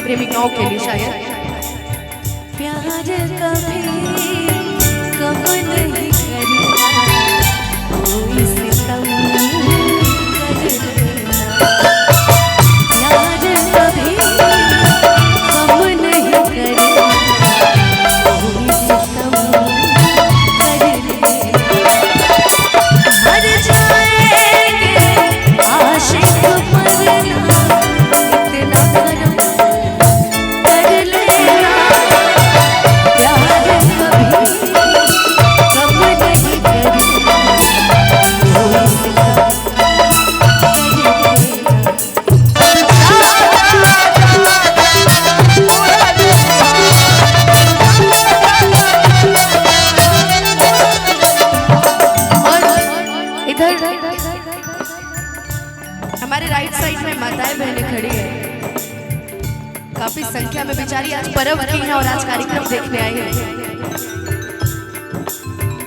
प्रेमिकाओं के लिए शायद प्यार कभी कम नहीं करना, कोई सितम कर देना। प्यार कभी कम नहीं करना, कोई सितम कर देना। मर जाएंगे आशिक मरना, इतना करम हमारे राइट साइड में माताएं बहनें खड़ी है, काफी संख्या में बेचारी आज पर्व की है और आज कार्यक्रम देखने आई है।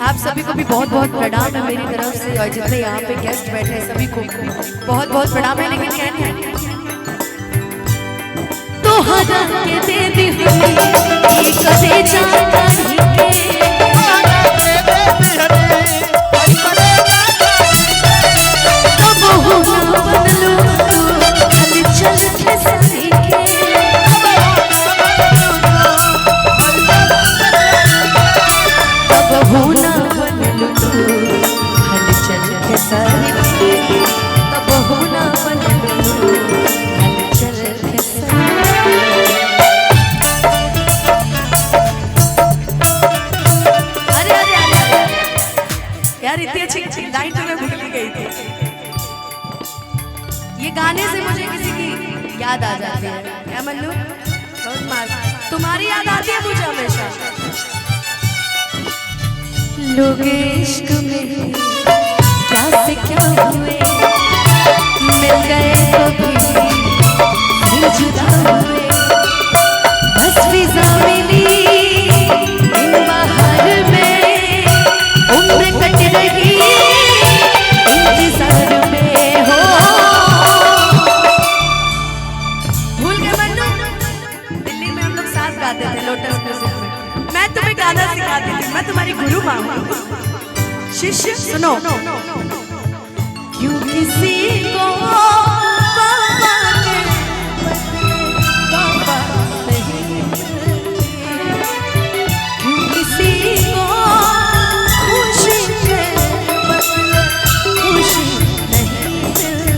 आप सभी को भी बहुत बहुत प्रणाम है मेरी तरफ से, और जितने यहाँ पे गेस्ट बैठे हैं सभी को बहुत बहुत प्रणाम है। लेकिन कहने हैं तो हरा के दे दी ये कदे जाता ही के कब हो ना बदलो हल चल के सारी के कब हो ना बदलो हल चल के सारी के कब हो ना बदलो हल चल के सारी। यार इतनी अच्छी लाइन तो मैं भूल ही गई थी। ये गाने से मुझे किसी की याद आ जाती है। क्या मन्नू, बहुत मार तुम्हारी याद आती है मुझे हमेशा। लोग इश्क में क्या से क्या हुए, मिल गए कभी फिर जुदा हुए। बस फिजा मिली इन बाहर में, उम्र कट रही इंतजार में हो। भूल गए मन्नू, दिल्ली में हम लोग साथ गाते थे लोटस म्यूजिक में। मैं तुम्हें गाना सिखाती थी, मैं तुम्हारी गुरु माँ हूँ। शिष्य सुनो, क्यों किसी को पापा के पापा नहीं, क्यों किसी को खुशी के बदले खुशी नहीं मिलती।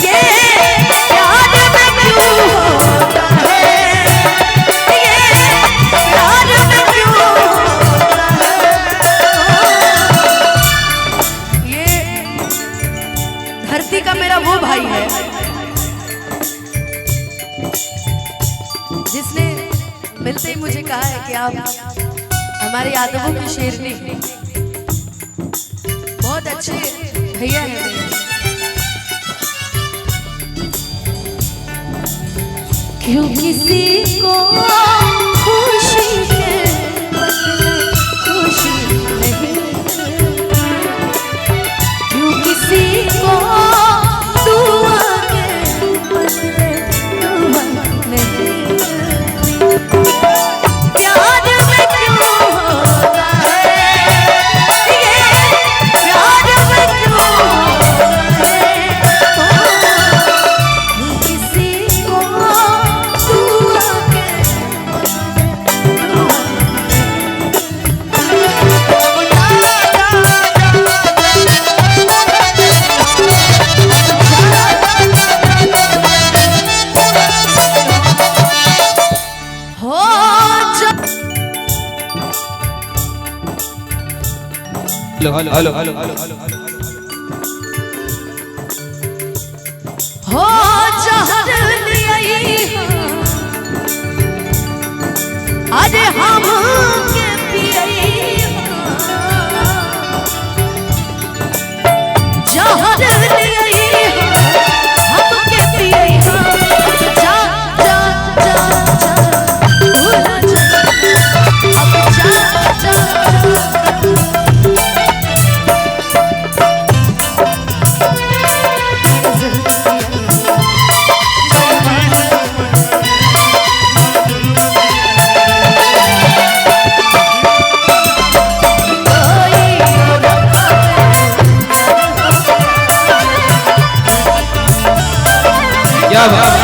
ये प्यार में क्यों होता है, ये प्यार में क्यों होता है। ये धरती का मेरा वो भाई है जिसने मिलते ही मुझे कहा है कि आप हमारे यादवों की शेरनी हैं। बहुत अच्छे भैया हैं मेरे। क्यों किसी को खुशी के बदले खुशी नहीं मिलती, क्यों किसी को दुआ के बदले दुआ नहीं मिलती। प्यार में क्यों होता है, ये प्यार में क्यों होता है। क्यों किसी को दुआ के हो हेलो हेलो हेलो हो जहर लियाई अरे हम के पियाई, जहर लियाई हम के पियाई। क्या बात